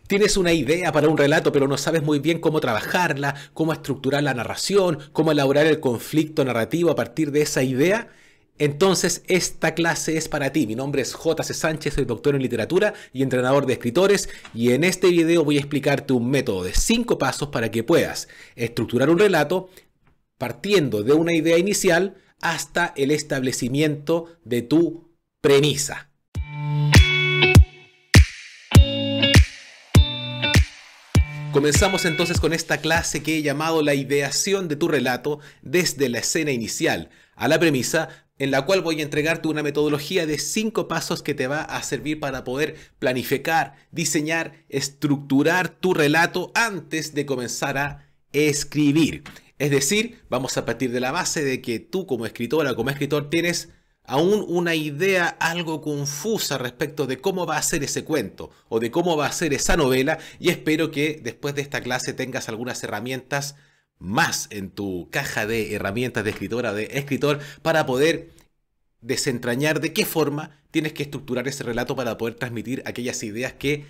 ¿Tienes una idea para un relato pero no sabes muy bien cómo trabajarla, cómo estructurar la narración, cómo elaborar el conflicto narrativo a partir de esa idea? Entonces esta clase es para ti. Mi nombre es J.C. Sánchez, soy doctor en literatura y entrenador de escritores, y en este video voy a explicarte un método de 5 pasos para que puedas estructurar un relato partiendo de una idea inicial hasta el establecimiento de tu premisa. Comenzamos entonces con esta clase que he llamado la ideación de tu relato desde la escena inicial a la premisa, en la cual voy a entregarte una metodología de 5 pasos que te va a servir para poder planificar, diseñar, estructurar tu relato antes de comenzar a escribir. Es decir, vamos a partir de la base de que tú como escritora o como escritor tienes aún una idea algo confusa respecto de cómo va a ser ese cuento o de cómo va a ser esa novela, y espero que después de esta clase tengas algunas herramientas más en tu caja de herramientas de escritora o de escritor para poder desentrañar de qué forma tienes que estructurar ese relato para poder transmitir aquellas ideas que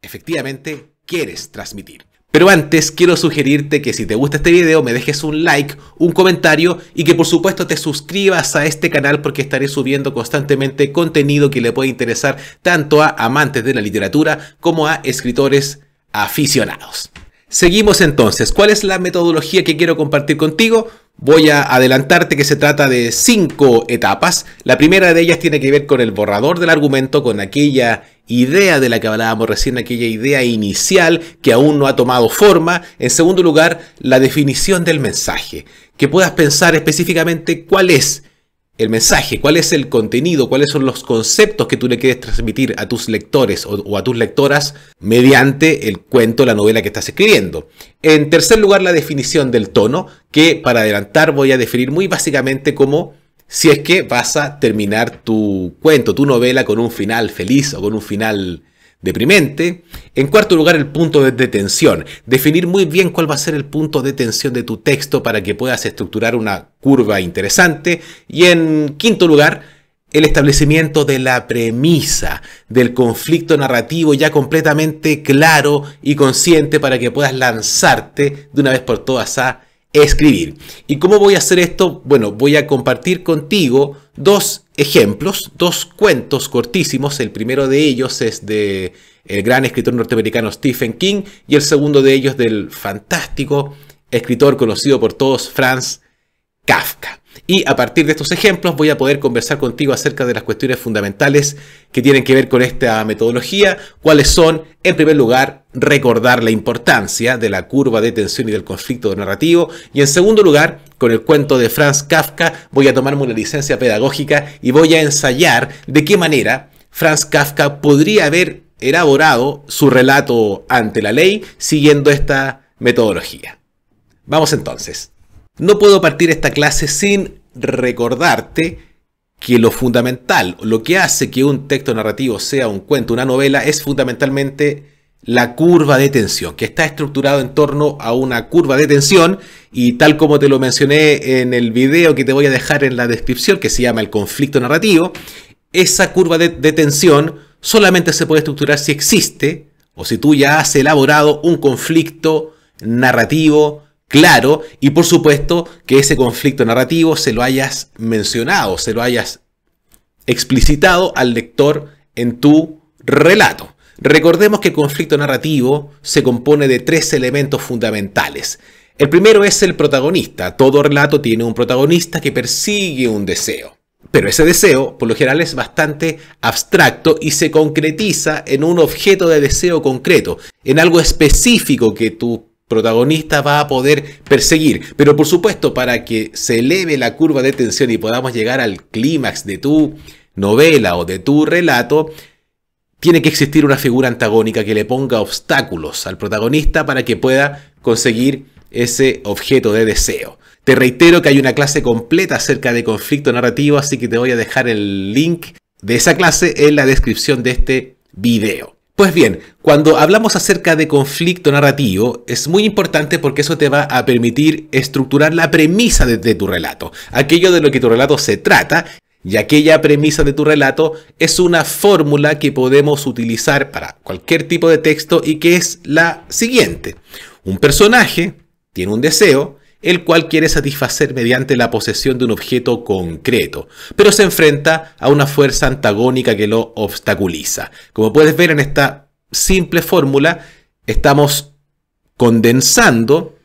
efectivamente quieres transmitir. Pero antes quiero sugerirte que si te gusta este video me dejes un like, un comentario y que por supuesto te suscribas a este canal, porque estaré subiendo constantemente contenido que le puede interesar tanto a amantes de la literatura como a escritores aficionados. Seguimos entonces. ¿Cuál es la metodología que quiero compartir contigo? Voy a adelantarte que se trata de 5 etapas. La primera de ellas tiene que ver con el borrador del argumento, con aquella idea de la que hablábamos recién, aquella idea inicial que aún no ha tomado forma. En segundo lugar, la definición del mensaje. Que puedas pensar específicamente cuál es el mensaje, cuál es el contenido, cuáles son los conceptos que tú le quieres transmitir a tus lectores o a tus lectoras mediante el cuento, la novela que estás escribiendo. En tercer lugar, la definición del tono, que para adelantar voy a definir muy básicamente como si es que vas a terminar tu cuento, tu novela con un final feliz o con un final deprimente. En cuarto lugar, el punto de tensión. Definir muy bien cuál va a ser el punto de tensión de tu texto para que puedas estructurar una curva interesante. Y en quinto lugar, el establecimiento de la premisa, del conflicto narrativo ya completamente claro y consciente para que puedas lanzarte de una vez por todas a escribir. ¿Y cómo voy a hacer esto? Bueno, voy a compartir contigo 2 ejemplos, 2 cuentos cortísimos. El primero de ellos es de el gran escritor norteamericano Stephen King y el segundo de ellos del fantástico escritor conocido por todos, Franz Kafka. Y a partir de estos ejemplos voy a poder conversar contigo acerca de las cuestiones fundamentales que tienen que ver con esta metodología, cuáles son, en primer lugar, recordar la importancia de la curva de tensión y del conflicto narrativo, y en segundo lugar, con el cuento de Franz Kafka, voy a tomarme una licencia pedagógica y voy a ensayar de qué manera Franz Kafka podría haber elaborado su relato ante la ley siguiendo esta metodología. Vamos entonces. No puedo partir esta clase sin recordarte que lo fundamental, lo que hace que un texto narrativo sea un cuento, una novela, es fundamentalmente la curva de tensión, que está estructurado en torno a una curva de tensión, y tal como te lo mencioné en el video que te voy a dejar en la descripción, que se llama el conflicto narrativo, esa curva de tensión solamente se puede estructurar si existe, o si tú ya has elaborado un conflicto narrativo claro, y por supuesto que ese conflicto narrativo se lo hayas mencionado, se lo hayas explicitado al lector en tu relato. Recordemos que el conflicto narrativo se compone de 3 elementos fundamentales. El primero es el protagonista. Todo relato tiene un protagonista que persigue un deseo. Pero ese deseo, por lo general, es bastante abstracto y se concretiza en un objeto de deseo concreto, en algo específico que tu protagonista va a poder perseguir. Pero por supuesto, para que se eleve la curva de tensión y podamos llegar al clímax de tu novela o de tu relato, tiene que existir una figura antagónica que le ponga obstáculos al protagonista para que pueda conseguir ese objeto de deseo. Te reitero que hay una clase completa acerca de conflicto narrativo, así que te voy a dejar el link de esa clase en la descripción de este video. Pues bien, cuando hablamos acerca de conflicto narrativo, es muy importante porque eso te va a permitir estructurar la premisa de tu relato, aquello de lo que tu relato se trata, Y aquella premisa de tu relato es una fórmula que podemos utilizar para cualquier tipo de texto y que es la siguiente. Un personaje tiene un deseo, el cual quiere satisfacer mediante la posesión de un objeto concreto, pero se enfrenta a una fuerza antagónica que lo obstaculiza. Como puedes ver en esta simple fórmula, estamos condensando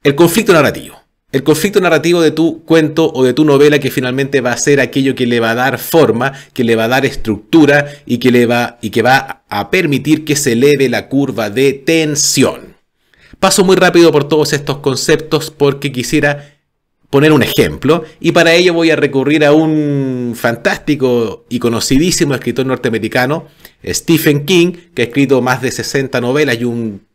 el conflicto narrativo. El conflicto narrativo de tu cuento o de tu novela, que finalmente va a ser aquello que le va a dar forma, que le va a dar estructura y que va a permitir que se eleve la curva de tensión. Paso muy rápido por todos estos conceptos porque quisiera poner un ejemplo y para ello voy a recurrir a un fantástico y conocidísimo escritor norteamericano, Stephen King, que ha escrito más de 60 novelas y un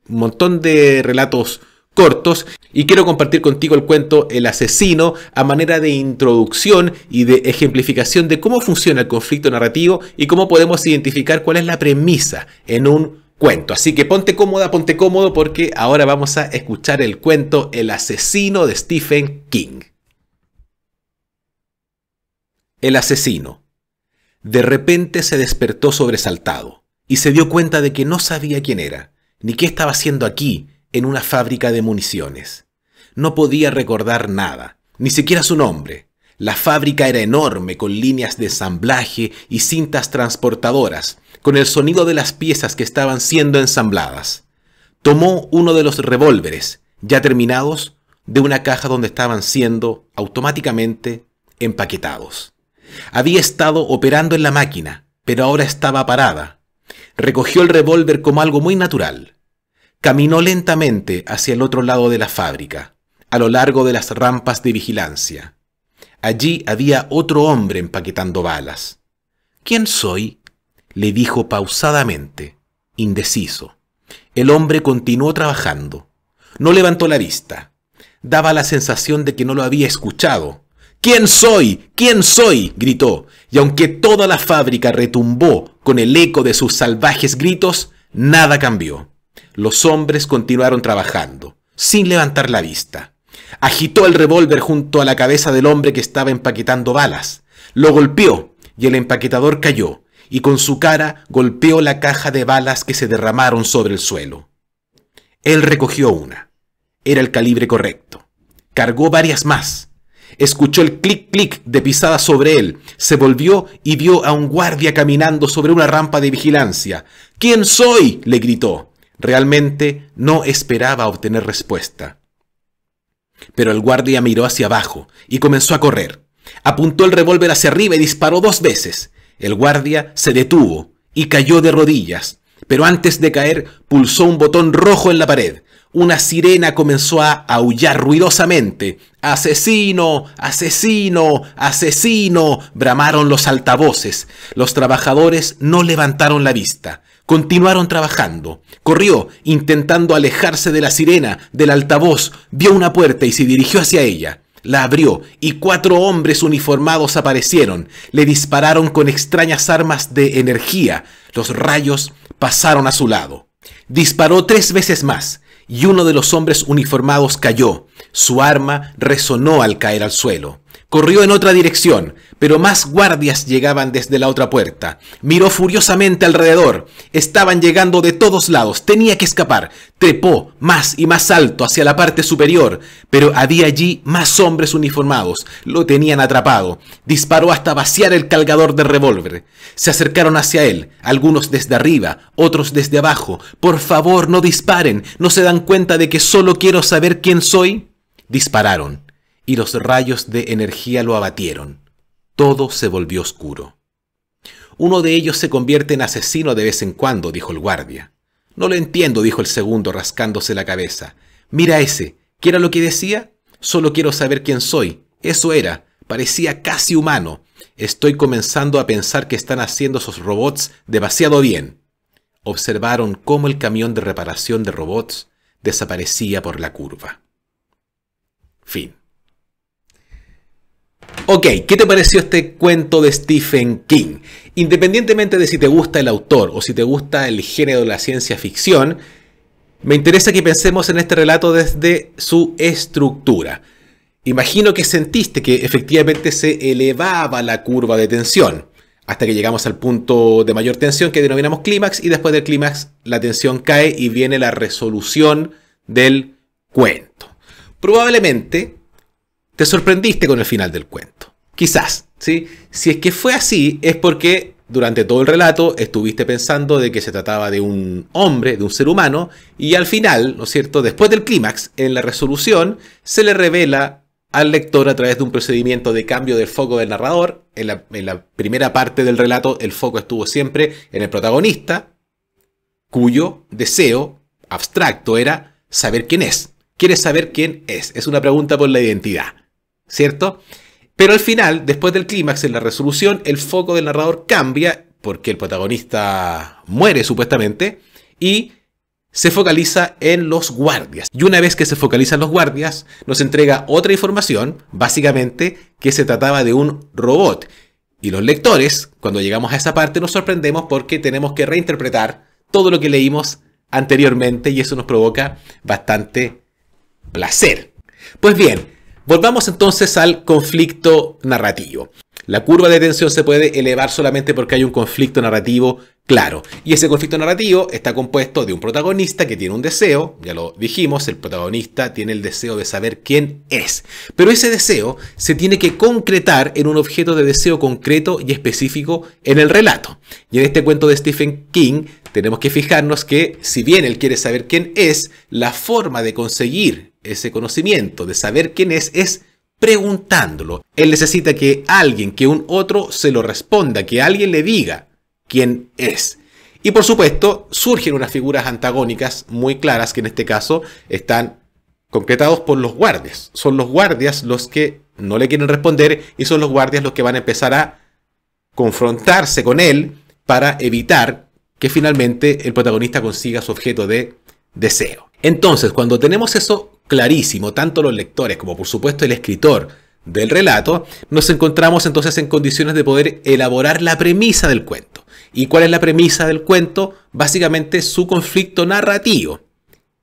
montón de relatos cortos, y quiero compartir contigo el cuento El asesino a manera de introducción y de ejemplificación de cómo funciona el conflicto narrativo y cómo podemos identificar cuál es la premisa en un cuento. Así que ponte cómoda, ponte cómodo porque ahora vamos a escuchar el cuento El asesino de Stephen King. El asesino. De repente se despertó sobresaltado y se dio cuenta de que no sabía quién era, ni qué estaba haciendo aquí, en una fábrica de municiones. No podía recordar nada, ni siquiera su nombre. La fábrica era enorme, con líneas de ensamblaje y cintas transportadoras, con el sonido de las piezas que estaban siendo ensambladas. Tomó uno de los revólveres, ya terminados, de una caja donde estaban siendo automáticamente empaquetados. Había estado operando en la máquina, pero ahora estaba parada. Recogió el revólver como algo muy natural. Caminó lentamente hacia el otro lado de la fábrica, a lo largo de las rampas de vigilancia. Allí había otro hombre empaquetando balas. ¿Quién soy?, le dijo pausadamente, indeciso. El hombre continuó trabajando. No levantó la vista. Daba la sensación de que no lo había escuchado. «¿Quién soy? ¿Quién soy?», gritó, y aunque toda la fábrica retumbó con el eco de sus salvajes gritos, nada cambió. Los hombres continuaron trabajando, sin levantar la vista. Agitó el revólver junto a la cabeza del hombre que estaba empaquetando balas. Lo golpeó y el empaquetador cayó, y con su cara golpeó la caja de balas que se derramaron sobre el suelo. Él recogió una. Era el calibre correcto. Cargó varias más. Escuchó el clic-clic de pisadas sobre él. Se volvió y vio a un guardia caminando sobre una rampa de vigilancia. «¿Quién soy?», le gritó. Realmente no esperaba obtener respuesta. Pero el guardia miró hacia abajo y comenzó a correr. Apuntó el revólver hacia arriba y disparó 2 veces. El guardia se detuvo y cayó de rodillas, pero antes de caer pulsó un botón rojo en la pared. Una sirena comenzó a aullar ruidosamente. «¡Asesino! ¡Asesino! ¡Asesino!», bramaron los altavoces. Los trabajadores no levantaron la vista. Continuaron trabajando. Corrió, intentando alejarse de la sirena, del altavoz. Vio una puerta y se dirigió hacia ella. La abrió y 4 hombres uniformados aparecieron. Le dispararon con extrañas armas de energía. Los rayos pasaron a su lado. Disparó 3 veces más y uno de los hombres uniformados cayó. Su arma resonó al caer al suelo. Corrió en otra dirección, pero más guardias llegaban desde la otra puerta. Miró furiosamente alrededor. Estaban llegando de todos lados. Tenía que escapar. Trepó más y más alto hacia la parte superior, pero había allí más hombres uniformados. Lo tenían atrapado. Disparó hasta vaciar el cargador de revólver. Se acercaron hacia él, algunos desde arriba, otros desde abajo. «Por favor, no disparen. ¿No se dan cuenta de que solo quiero saber quién soy?». Dispararon, y los rayos de energía lo abatieron. Todo se volvió oscuro. «Uno de ellos se convierte en asesino de vez en cuando», dijo el guardia. «No lo entiendo», dijo el segundo, rascándose la cabeza. «Mira ese. ¿Qué era lo que decía? Solo quiero saber quién soy». Eso era. Parecía casi humano. «Estoy comenzando a pensar que están haciendo esos robots demasiado bien». Observaron cómo el camión de reparación de robots desaparecía por la curva. Fin. Ok, ¿qué te pareció este cuento de Stephen King? Independientemente de si te gusta el autor o si te gusta el género de la ciencia ficción, me interesa que pensemos en este relato desde su estructura. Imagino que sentiste que efectivamente se elevaba la curva de tensión, hasta que llegamos al punto de mayor tensión que denominamos clímax, y después del clímax la tensión cae y viene la resolución del cuento. Probablemente te sorprendiste con el final del cuento. Quizás, ¿sí? Si es que fue así, es porque durante todo el relato estuviste pensando de que se trataba de un hombre, de un ser humano, y al final, ¿no es cierto?, después del clímax, en la resolución, se le revela al lector a través de un procedimiento de cambio del foco del narrador. En la primera parte del relato, el foco estuvo siempre en el protagonista, cuyo deseo abstracto era saber quién es. ¿Quieres saber quién es? Es una pregunta por la identidad, ¿cierto? Pero al final, después del clímax, en la resolución, el foco del narrador cambia porque el protagonista muere supuestamente y se focaliza en los guardias. Y una vez que se focaliza en los guardias, nos entrega otra información, básicamente que se trataba de un robot. Y los lectores, cuando llegamos a esa parte, nos sorprendemos porque tenemos que reinterpretar todo lo que leímos anteriormente y eso nos provoca bastante placer. Pues bien, volvamos entonces al conflicto narrativo. La curva de tensión se puede elevar solamente porque hay un conflicto narrativo claro. Y ese conflicto narrativo está compuesto de un protagonista que tiene un deseo, ya lo dijimos, el protagonista tiene el deseo de saber quién es. Pero ese deseo se tiene que concretar en un objeto de deseo concreto y específico en el relato. Y en este cuento de Stephen King tenemos que fijarnos que, si bien él quiere saber quién es, la forma de conseguir ese conocimiento, de saber quién es preguntándolo. Él necesita que alguien, que un otro se lo responda, que alguien le diga quién es. Y por supuesto, surgen unas figuras antagónicas muy claras que en este caso están concretados por los guardias. Son los guardias los que no le quieren responder y son los guardias los que van a empezar a confrontarse con él para evitar que finalmente el protagonista consiga su objeto de deseo. Entonces, cuando tenemos eso clarísimo, tanto los lectores como por supuesto el escritor del relato, nos encontramos entonces en condiciones de poder elaborar la premisa del cuento. ¿Y cuál es la premisa del cuento? Básicamente su conflicto narrativo.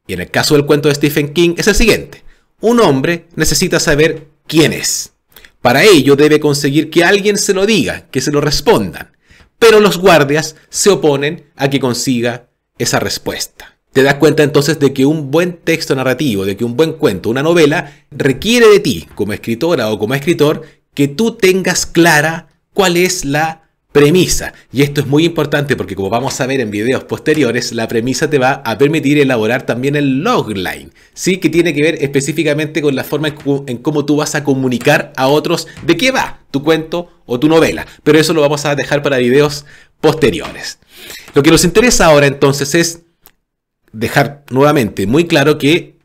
Y en el caso del cuento de Stephen King es el siguiente. Un hombre necesita saber quién es. Para ello debe conseguir que alguien se lo diga, que se lo respondan. Pero los guardias se oponen a que consiga esa respuesta. Te das cuenta entonces de que un buen texto narrativo, de que un buen cuento, una novela, requiere de ti, como escritora o como escritor, que tú tengas clara cuál es la premisa. Y esto es muy importante porque, como vamos a ver en videos posteriores, la premisa te va a permitir elaborar también el logline, ¿sí? Que tiene que ver específicamente con la forma en cómo tú vas a comunicar a otros de qué va tu cuento o tu novela. Pero eso lo vamos a dejar para videos posteriores. Lo que nos interesa ahora entonces es dejar nuevamente muy claro que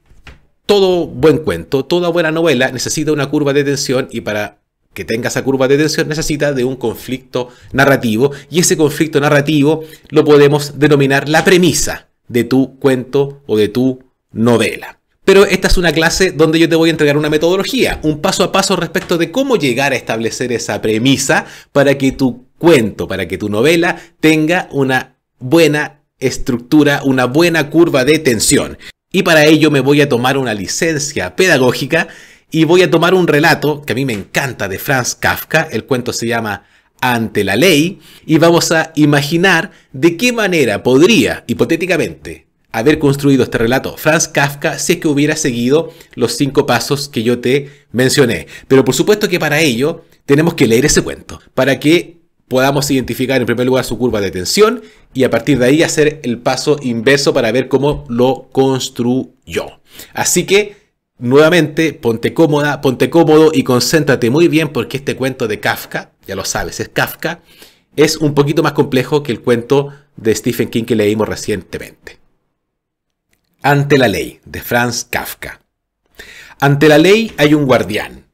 todo buen cuento, toda buena novela necesita una curva de tensión y para que tenga esa curva de tensión necesita de un conflicto narrativo y ese conflicto narrativo lo podemos denominar la premisa de tu cuento o de tu novela. Pero esta es una clase donde yo te voy a entregar una metodología, un paso a paso respecto de cómo llegar a establecer esa premisa para que tu cuento, para que tu novela tenga una buena estructura, una buena curva de tensión. Y para ello me voy a tomar una licencia pedagógica y voy a tomar un relato que a mí me encanta de Franz Kafka. El cuento se llama Ante la ley y vamos a imaginar de qué manera podría, hipotéticamente, haber construido este relato Franz Kafka si es que hubiera seguido los 5 pasos que yo te mencioné. Pero por supuesto que para ello tenemos que leer ese cuento, para que podamos identificar en primer lugar su curva de tensión y a partir de ahí hacer el paso inverso para ver cómo lo construyó. Así que, nuevamente, ponte cómoda, ponte cómodo y concéntrate muy bien porque este cuento de Kafka, ya lo sabes, es Kafka, es un poquito más complejo que el cuento de Stephen King que leímos recientemente. Ante la ley, de Franz Kafka. Ante la ley hay un guardián.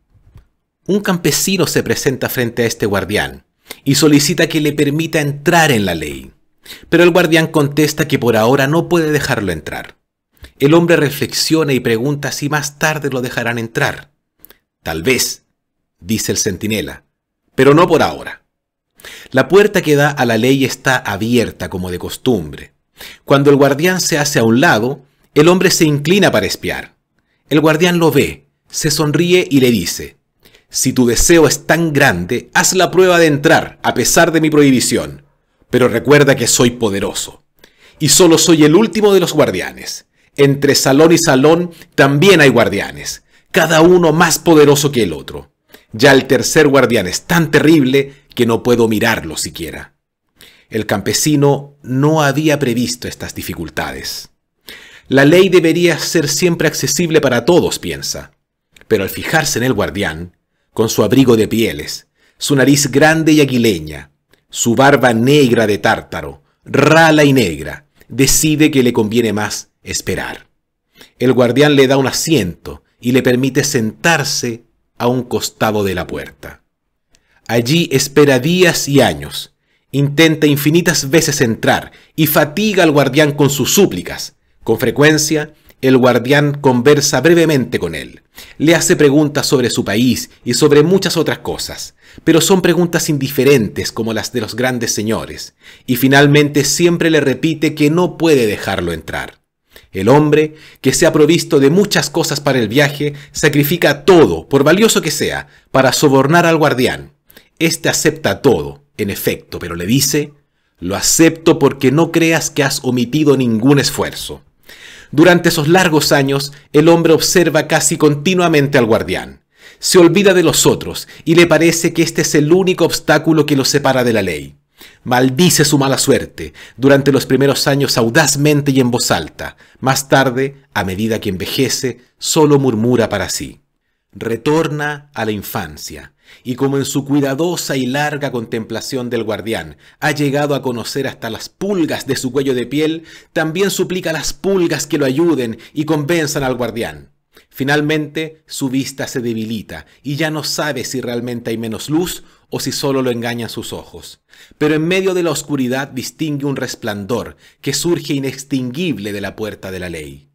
Un campesino se presenta frente a este guardián y solicita que le permita entrar en la ley. Pero el guardián contesta que por ahora no puede dejarlo entrar. El hombre reflexiona y pregunta si más tarde lo dejarán entrar. Tal vez, dice el centinela, pero no por ahora. La puerta que da a la ley está abierta como de costumbre. Cuando el guardián se hace a un lado, el hombre se inclina para espiar. El guardián lo ve, Se sonríe y le dice: si tu deseo es tan grande, haz la prueba de entrar, a pesar de mi prohibición. Pero recuerda que soy poderoso. Y solo soy el último de los guardianes. Entre salón y salón también hay guardianes, cada uno más poderoso que el otro. Ya el tercer guardián es tan terrible que no puedo mirarlo siquiera. El campesino no había previsto estas dificultades. La ley debería ser siempre accesible para todos, piensa. Pero al fijarse en el guardián, con su abrigo de pieles, su nariz grande y aguileña, su barba negra de tártaro, rala y negra, decide que le conviene más esperar. El guardián le da un asiento y le permite sentarse a un costado de la puerta. Allí espera días y años, intenta infinitas veces entrar y fatiga al guardián con sus súplicas. Con frecuencia, el guardián conversa brevemente con él, le hace preguntas sobre su país y sobre muchas otras cosas, pero son preguntas indiferentes como las de los grandes señores, y finalmente siempre le repite que no puede dejarlo entrar. El hombre, que se ha provisto de muchas cosas para el viaje, sacrifica todo, por valioso que sea, para sobornar al guardián. Este acepta todo, en efecto, pero le dice: lo acepto porque no creas que has omitido ningún esfuerzo. Durante esos largos años, el hombre observa casi continuamente al guardián. Se olvida de los otros y le parece que este es el único obstáculo que lo separa de la ley. Maldice su mala suerte, durante los primeros años audazmente y en voz alta. Más tarde, a medida que envejece, solo murmura para sí. Retorna a la infancia, y como en su cuidadosa y larga contemplación del guardián ha llegado a conocer hasta las pulgas de su cuello de piel, también suplica a las pulgas que lo ayuden y convenzan al guardián. Finalmente, su vista se debilita y ya no sabe si realmente hay menos luz o si solo lo engañan sus ojos. Pero en medio de la oscuridad distingue un resplandor que surge inextinguible de la puerta de la ley.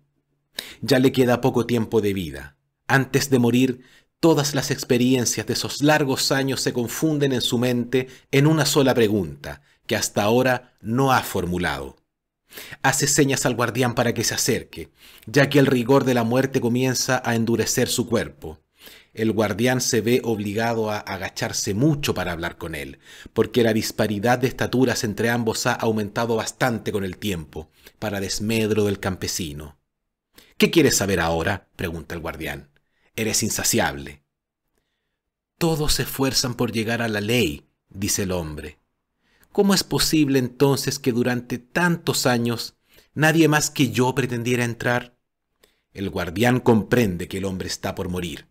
Ya le queda poco tiempo de vida. Antes de morir, todas las experiencias de esos largos años se confunden en su mente en una sola pregunta, que hasta ahora no ha formulado. Hace señas al guardián para que se acerque, ya que el rigor de la muerte comienza a endurecer su cuerpo. El guardián se ve obligado a agacharse mucho para hablar con él, porque la disparidad de estaturas entre ambos ha aumentado bastante con el tiempo, para desmedro del campesino. ¿Qué quieres saber ahora?, pregunta el guardián. Eres insaciable. Todos se esfuerzan por llegar a la ley, dice el hombre. ¿Cómo es posible entonces que durante tantos años nadie más que yo pretendiera entrar? El guardián comprende que el hombre está por morir,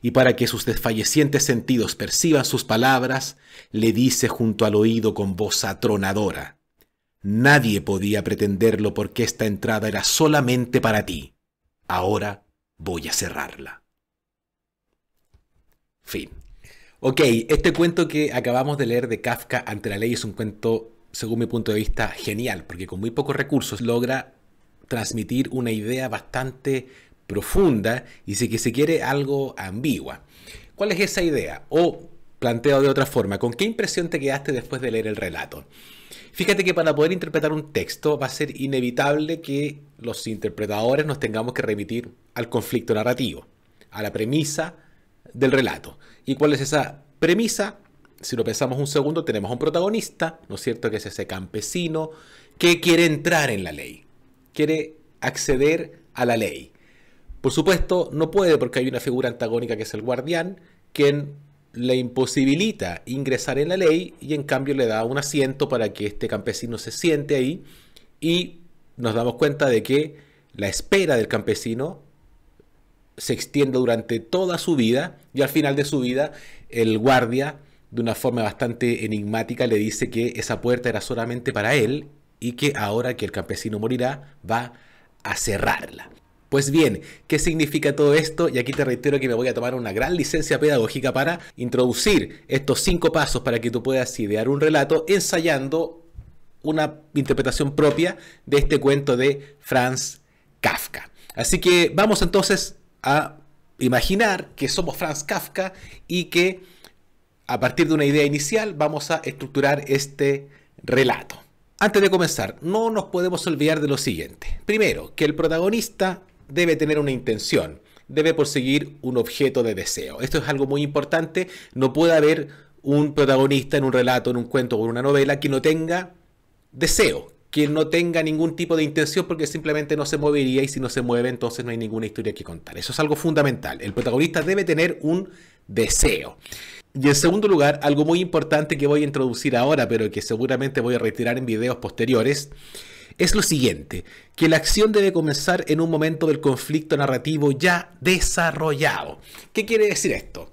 y para que sus desfallecientes sentidos perciban sus palabras, le dice junto al oído con voz atronadora: nadie podía pretenderlo porque esta entrada era solamente para ti. Ahora voy a cerrarla. Fin. Ok, este cuento que acabamos de leer de Kafka ante la ley es un cuento, según mi punto de vista, genial, porque con muy pocos recursos logra transmitir una idea bastante profunda y si que se quiere algo ambigua. ¿Cuál es esa idea? O, planteado de otra forma, ¿con qué impresión te quedaste después de leer el relato? Fíjate que para poder interpretar un texto va a ser inevitable que los interpretadores nos tengamos que remitir al conflicto narrativo, a la premisa del relato. ¿Y cuál es esa premisa? Si lo pensamos un segundo, tenemos a un protagonista, ¿no es cierto?, que es ese campesino que quiere entrar en la ley, quiere acceder a la ley. Por supuesto, no puede porque hay una figura antagónica que es el guardián, quien le imposibilita ingresar en la ley y en cambio le da un asiento para que este campesino se siente ahí, y nos damos cuenta de que la espera del campesino se extiende durante toda su vida y al final de su vida el guardia, de una forma bastante enigmática, le dice que esa puerta era solamente para él y que ahora que el campesino morirá va a cerrarla. Pues bien, ¿qué significa todo esto? Y aquí te reitero que me voy a tomar una gran licencia pedagógica para introducir estos 5 pasos para que tú puedas idear un relato ensayando una interpretación propia de este cuento de Franz Kafka. Así que vamos entonces a imaginar que somos Franz Kafka y que a partir de una idea inicial vamos a estructurar este relato. Antes de comenzar, no nos podemos olvidar de lo siguiente. Primero, que el protagonista debe tener una intención, debe perseguir un objeto de deseo. Esto es algo muy importante. No puede haber un protagonista en un relato, en un cuento o en una novela que no tenga deseo, que no tenga ningún tipo de intención, porque simplemente no se movería, y si no se mueve entonces no hay ninguna historia que contar. Eso es algo fundamental. El protagonista debe tener un deseo. Y en segundo lugar, algo muy importante que voy a introducir ahora, pero que seguramente voy a retirar en videos posteriores, es lo siguiente: que la acción debe comenzar en un momento del conflicto narrativo ya desarrollado. ¿Qué quiere decir esto?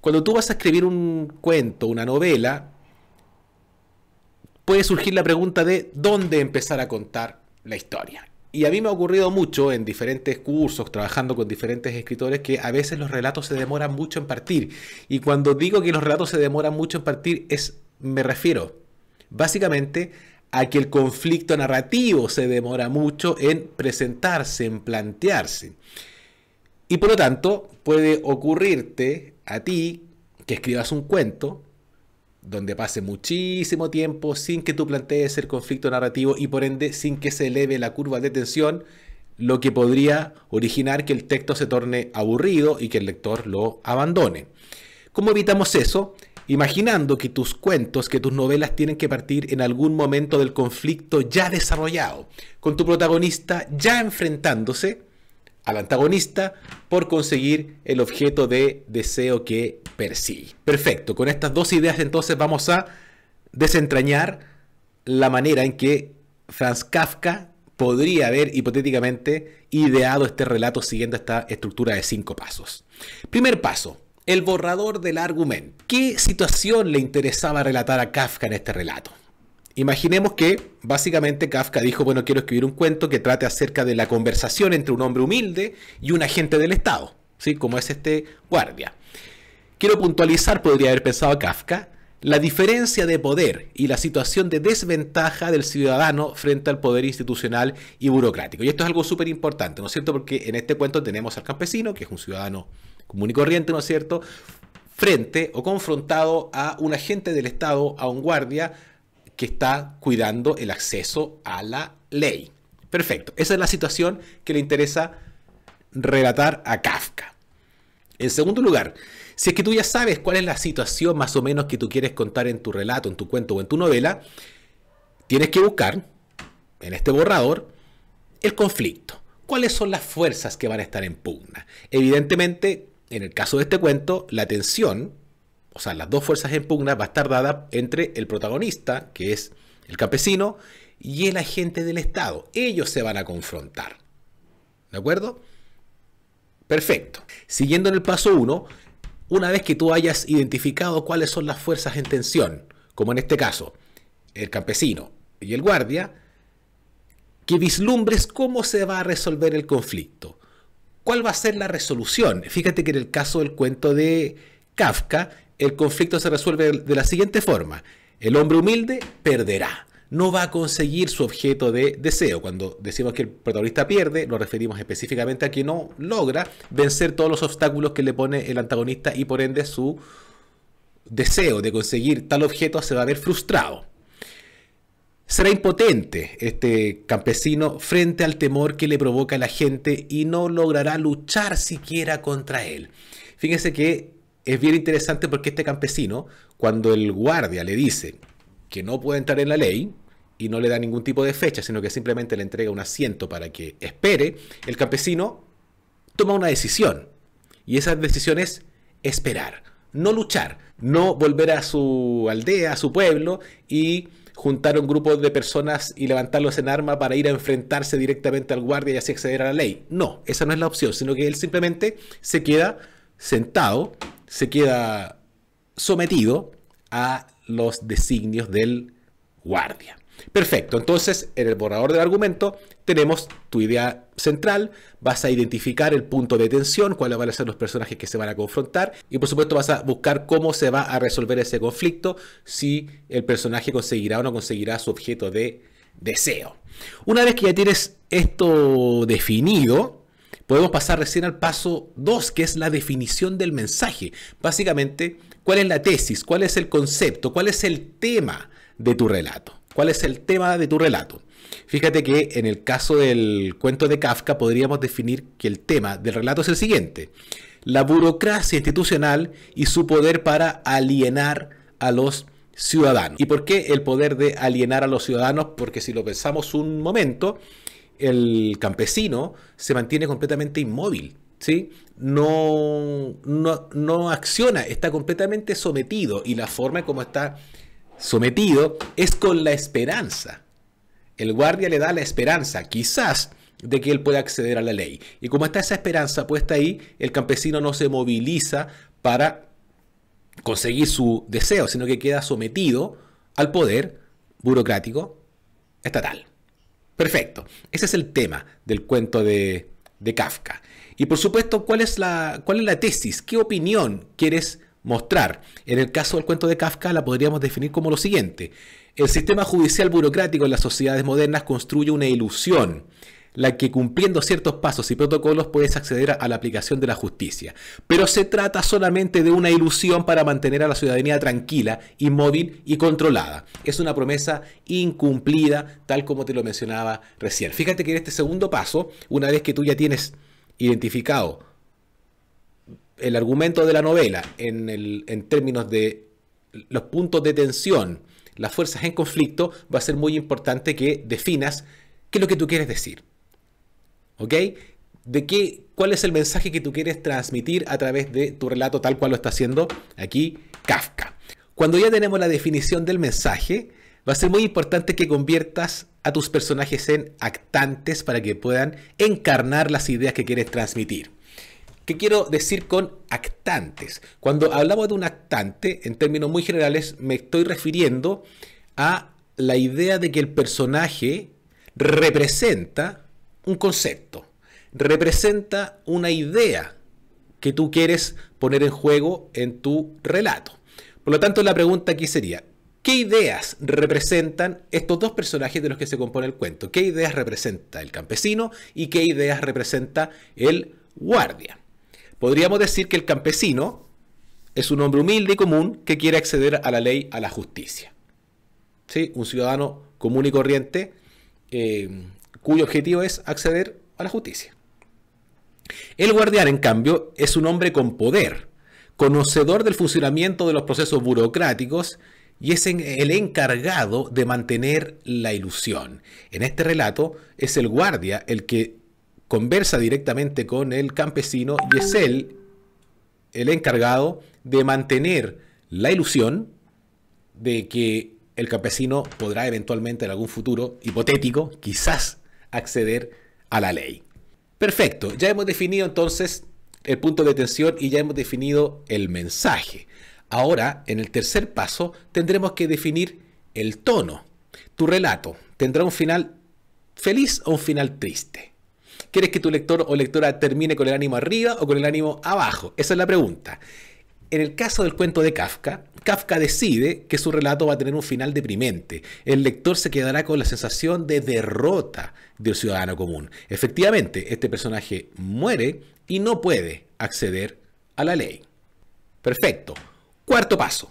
Cuando tú vas a escribir un cuento, una novela, puede surgir la pregunta de dónde empezar a contar la historia. Y a mí me ha ocurrido mucho en diferentes cursos, trabajando con diferentes escritores, que a veces los relatos se demoran mucho en partir. Y cuando digo que los relatos se demoran mucho en partir, me refiero básicamente a que el conflicto narrativo se demora mucho en presentarse, en plantearse. Y por lo tanto, puede ocurrirte a ti que escribas un cuento donde pase muchísimo tiempo sin que tú plantees el conflicto narrativo y por ende sin que se eleve la curva de tensión, lo que podría originar que el texto se torne aburrido y que el lector lo abandone. ¿Cómo evitamos eso? Imaginando que tus cuentos, que tus novelas tienen que partir en algún momento del conflicto ya desarrollado, con tu protagonista ya enfrentándose al antagonista por conseguir el objeto de deseo que persigue. Perfecto, con estas dos ideas entonces vamos a desentrañar la manera en que Franz Kafka podría haber hipotéticamente ideado este relato siguiendo esta estructura de 5 pasos. Primer paso: el borrador del argumento. ¿Qué situación le interesaba relatar a Kafka en este relato? Imaginemos que básicamente Kafka dijo, bueno, quiero escribir un cuento que trate acerca de la conversación entre un hombre humilde y un agente del Estado, ¿sí? Como es este guardia. Quiero puntualizar, podría haber pensado Kafka, la diferencia de poder y la situación de desventaja del ciudadano frente al poder institucional y burocrático. Y esto es algo súper importante, ¿no es cierto? Porque en este cuento tenemos al campesino, que es un ciudadano común y corriente, ¿no es cierto?, frente o confrontado a un agente del Estado, a un guardia que está cuidando el acceso a la ley. Perfecto, esa es la situación que le interesa relatar a Kafka. En segundo lugar, si es que tú ya sabes cuál es la situación más o menos que tú quieres contar en tu relato, en tu cuento o en tu novela, tienes que buscar en este borrador el conflicto. ¿Cuáles son las fuerzas que van a estar en pugna? Evidentemente, en el caso de este cuento, la tensión, o sea, las dos fuerzas en pugna, va a estar dada entre el protagonista, que es el campesino, y el agente del Estado. Ellos se van a confrontar. ¿De acuerdo? Perfecto. Siguiendo en el paso 1, una vez que tú hayas identificado cuáles son las fuerzas en tensión, como en este caso, el campesino y el guardia, que vislumbres cómo se va a resolver el conflicto. ¿Cuál va a ser la resolución? Fíjate que en el caso del cuento de Kafka, el conflicto se resuelve de la siguiente forma: el hombre humilde perderá, no va a conseguir su objeto de deseo. Cuando decimos que el protagonista pierde, nos referimos específicamente a que no logra vencer todos los obstáculos que le pone el antagonista y por ende su deseo de conseguir tal objeto se va a ver frustrado. Será impotente este campesino frente al temor que le provoca la gente y no logrará luchar siquiera contra él. Fíjense que es bien interesante porque este campesino, cuando el guardia le dice que no puede entrar en la ley y no le da ningún tipo de fecha, sino que simplemente le entrega un asiento para que espere, el campesino toma una decisión. Y esa decisión es esperar, no luchar, no volver a su aldea, a su pueblo y juntar un grupo de personas y levantarlos en arma para ir a enfrentarse directamente al guardia y así acceder a la ley. No, esa no es la opción, sino que él simplemente se queda sentado, se queda sometido a los designios del guardia. Perfecto, entonces en el borrador del argumento tenemos tu idea central, vas a identificar el punto de tensión, cuáles van a ser los personajes que se van a confrontar y por supuesto vas a buscar cómo se va a resolver ese conflicto, si el personaje conseguirá o no conseguirá su objeto de deseo. Una vez que ya tienes esto definido, podemos pasar recién al paso 2, que es la definición del mensaje. Básicamente, ¿cuál es la tesis? ¿Cuál es el concepto? ¿Cuál es el tema de tu relato? ¿Cuál es el tema de tu relato? Fíjate que en el caso del cuento de Kafka podríamos definir que el tema del relato es el siguiente: la burocracia institucional y su poder para alienar a los ciudadanos. ¿Y por qué el poder de alienar a los ciudadanos? Porque si lo pensamos un momento, el campesino se mantiene completamente inmóvil, ¿sí? No acciona, está completamente sometido, y la forma como está sometido es con la esperanza. El guardia le da la esperanza, quizás, de que él pueda acceder a la ley. Y como está esa esperanza puesta ahí, el campesino no se moviliza para conseguir su deseo, sino que queda sometido al poder burocrático estatal. Perfecto. Ese es el tema del cuento de Kafka. Y por supuesto, ¿cuál es la tesis? ¿Qué opinión quieres mostrar? En el caso del cuento de Kafka la podríamos definir como lo siguiente: el sistema judicial burocrático en las sociedades modernas construye una ilusión, la que cumpliendo ciertos pasos y protocolos puedes acceder a la aplicación de la justicia. Pero se trata solamente de una ilusión para mantener a la ciudadanía tranquila, inmóvil y controlada. Es una promesa incumplida, tal como te lo mencionaba recién. Fíjate que en este segundo paso, una vez que tú ya tienes identificado el argumento de la novela en términos de los puntos de tensión, las fuerzas en conflicto, va a ser muy importante que definas qué es lo que tú quieres decir. ¿Ok? ¿Cuál es el mensaje que tú quieres transmitir a través de tu relato, tal cual lo está haciendo aquí Kafka? Cuando ya tenemos la definición del mensaje, va a ser muy importante que conviertas a tus personajes en actantes para que puedan encarnar las ideas que quieres transmitir. ¿Qué quiero decir con actantes? Cuando hablamos de un actante, en términos muy generales, me estoy refiriendo a la idea de que el personaje representa un concepto, representa una idea que tú quieres poner en juego en tu relato. Por lo tanto, la pregunta aquí sería: ¿qué ideas representan estos dos personajes de los que se compone el cuento? ¿Qué ideas representa el campesino y qué ideas representa el guardia? Podríamos decir que el campesino es un hombre humilde y común que quiere acceder a la ley, a la justicia. ¿Sí? Un ciudadano común y corriente cuyo objetivo es acceder a la justicia. El guardián, en cambio, es un hombre con poder, conocedor del funcionamiento de los procesos burocráticos, y es el encargado de mantener la ilusión. En este relato es el guardia el que conversa directamente con el campesino y es él el encargado de mantener la ilusión de que el campesino podrá eventualmente en algún futuro hipotético, quizás, acceder a la ley. Perfecto, ya hemos definido entonces el punto de tensión y ya hemos definido el mensaje. Ahora, en el tercer paso, tendremos que definir el tono. Tu relato tendrá un final feliz o un final triste. ¿Quieres que tu lector o lectora termine con el ánimo arriba o con el ánimo abajo? Esa es la pregunta. En el caso del cuento de Kafka, Kafka decide que su relato va a tener un final deprimente. El lector se quedará con la sensación de derrota del ciudadano común. Efectivamente, este personaje muere y no puede acceder a la ley. Perfecto. Cuarto paso.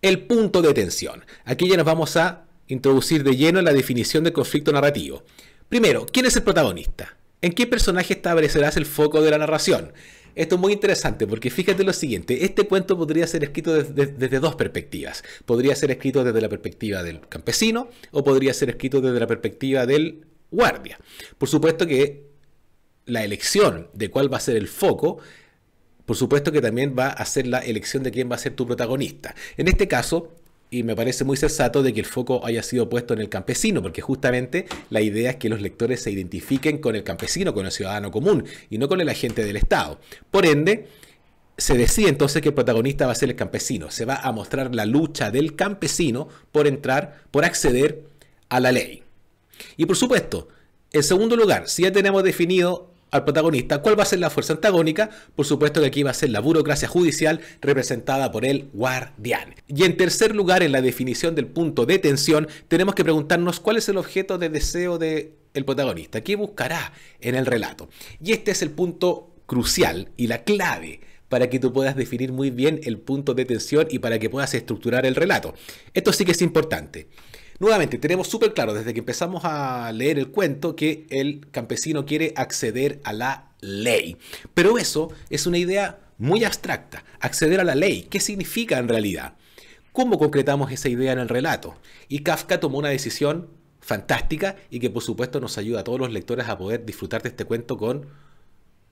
El punto de tensión. Aquí ya nos vamos a introducir de lleno en la definición del conflicto narrativo. Primero, ¿quién es el protagonista? ¿En qué personaje establecerás el foco de la narración? Esto es muy interesante porque fíjate lo siguiente: este cuento podría ser escrito desde dos perspectivas. Podría ser escrito desde la perspectiva del campesino o podría ser escrito desde la perspectiva del guardia. Por supuesto que la elección de cuál va a ser el foco, por supuesto que también va a ser la elección de quién va a ser tu protagonista. En este caso, y me parece muy sensato de que el foco haya sido puesto en el campesino, porque justamente la idea es que los lectores se identifiquen con el campesino, con el ciudadano común, y no con el agente del Estado. Por ende, se decide entonces que el protagonista va a ser el campesino. Se va a mostrar la lucha del campesino por acceder a la ley. Y por supuesto, en segundo lugar, si ya tenemos definido al protagonista, ¿cuál va a ser la fuerza antagónica? Por supuesto que aquí va a ser la burocracia judicial representada por el guardián. Y en tercer lugar, en la definición del punto de tensión, tenemos que preguntarnos cuál es el objeto de deseo del protagonista. ¿Qué buscará en el relato? Y este es el punto crucial y la clave para que tú puedas definir muy bien el punto de tensión y para que puedas estructurar el relato. Esto sí que es importante. Nuevamente, tenemos súper claro desde que empezamos a leer el cuento que el campesino quiere acceder a la ley. Pero eso es una idea muy abstracta. Acceder a la ley, ¿qué significa en realidad? ¿Cómo concretamos esa idea en el relato? Y Kafka tomó una decisión fantástica y que por supuesto nos ayuda a todos los lectores a poder disfrutar de este cuento con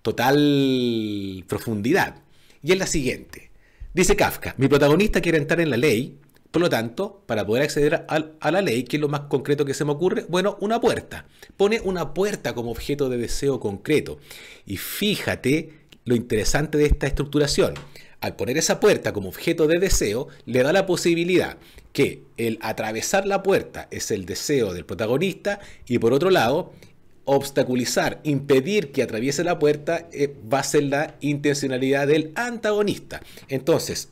total profundidad. Y es la siguiente. Dice Kafka, mi protagonista quiere entrar en la ley, por lo tanto, para poder acceder a la ley, ¿qué es lo más concreto que se me ocurre? Bueno, una puerta. Pone una puerta como objeto de deseo concreto. Y fíjate lo interesante de esta estructuración. Al poner esa puerta como objeto de deseo, le da la posibilidad que el atravesar la puerta es el deseo del protagonista y por otro lado, obstaculizar, impedir que atraviese la puerta va a ser la intencionalidad del antagonista. Entonces,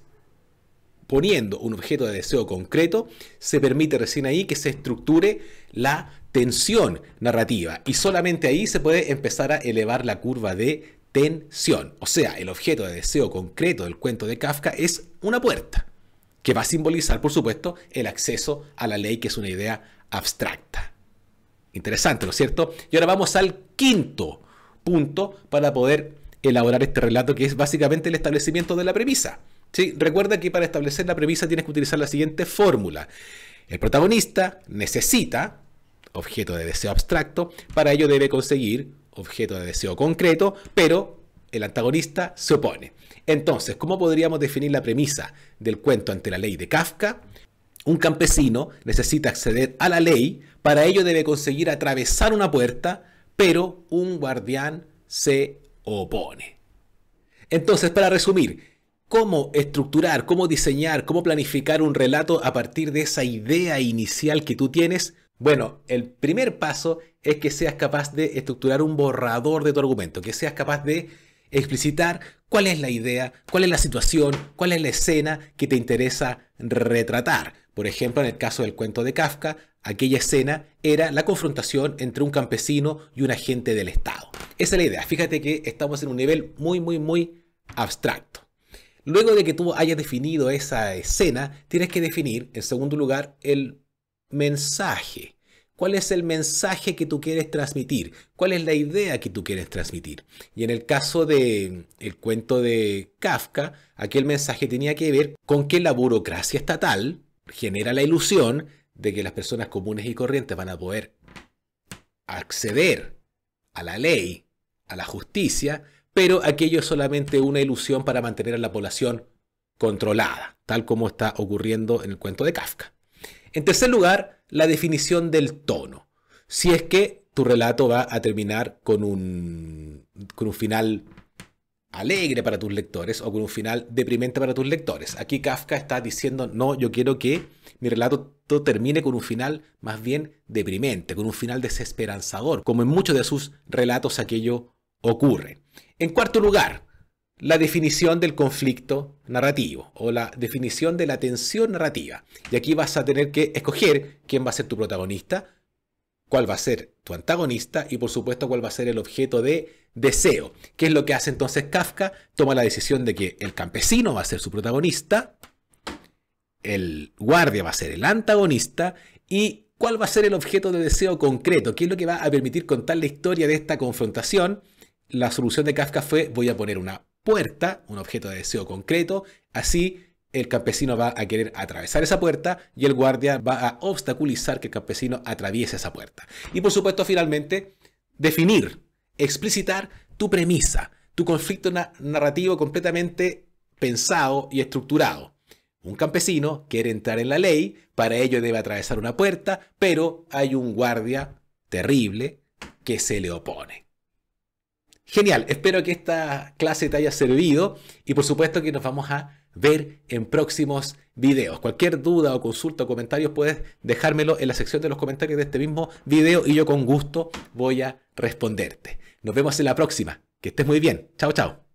poniendo un objeto de deseo concreto, se permite recién ahí que se estructure la tensión narrativa y solamente ahí se puede empezar a elevar la curva de tensión. O sea, el objeto de deseo concreto del cuento de Kafka es una puerta, que va a simbolizar, por supuesto, el acceso a la ley, que es una idea abstracta. Interesante, ¿no es cierto? Y ahora vamos al quinto punto para poder elaborar este relato, que es básicamente el establecimiento de la premisa. ¿Sí? Recuerda que para establecer la premisa tienes que utilizar la siguiente fórmula. El protagonista necesita objeto de deseo abstracto, para ello debe conseguir objeto de deseo concreto, pero el antagonista se opone. Entonces, ¿cómo podríamos definir la premisa del cuento ante la ley de Kafka? Un campesino necesita acceder a la ley, para ello debe conseguir atravesar una puerta, pero un guardián se opone. Entonces, para resumir, ¿cómo estructurar, cómo diseñar, cómo planificar un relato a partir de esa idea inicial que tú tienes? Bueno, el primer paso es que seas capaz de estructurar un borrador de tu argumento, que seas capaz de explicitar cuál es la idea, cuál es la situación, cuál es la escena que te interesa retratar. Por ejemplo, en el caso del cuento de Kafka, aquella escena era la confrontación entre un campesino y un agente del Estado. Esa es la idea. Fíjate que estamos en un nivel muy abstracto. Luego de que tú hayas definido esa escena, tienes que definir, en segundo lugar, el mensaje. ¿Cuál es el mensaje que tú quieres transmitir? ¿Cuál es la idea que tú quieres transmitir? Y en el caso del cuento de Kafka, aquel mensaje tenía que ver con que la burocracia estatal genera la ilusión de que las personas comunes y corrientes van a poder acceder a la ley, a la justicia, pero aquello es solamente una ilusión para mantener a la población controlada, tal como está ocurriendo en el cuento de Kafka. En tercer lugar, la definición del tono. Si es que tu relato va a terminar con un final alegre para tus lectores o con un final deprimente para tus lectores. Aquí Kafka está diciendo, no, yo quiero que mi relato termine con un final más bien deprimente, con un final desesperanzador, como en muchos de sus relatos aquello ocurre. En cuarto lugar, la definición del conflicto narrativo o la definición de la tensión narrativa. Y aquí vas a tener que escoger quién va a ser tu protagonista, cuál va a ser tu antagonista y por supuesto cuál va a ser el objeto de deseo. ¿Qué es lo que hace entonces Kafka? Toma la decisión de que el campesino va a ser su protagonista, el guardia va a ser el antagonista y cuál va a ser el objeto de deseo concreto. ¿Qué es lo que va a permitir contar la historia de esta confrontación? La solución de Kafka fue: voy a poner una puerta, un objeto de deseo concreto, así el campesino va a querer atravesar esa puerta y el guardia va a obstaculizar que el campesino atraviese esa puerta. Y por supuesto, finalmente, definir, explicitar tu premisa, tu conflicto narrativo completamente pensado y estructurado. Un campesino quiere entrar en la ley, para ello debe atravesar una puerta, pero hay un guardia terrible que se le opone. Genial, espero que esta clase te haya servido y por supuesto que nos vamos a ver en próximos videos. Cualquier duda o consulta o comentarios puedes dejármelo en la sección de los comentarios de este mismo video y yo con gusto voy a responderte. Nos vemos en la próxima. Que estés muy bien. Chao, chao.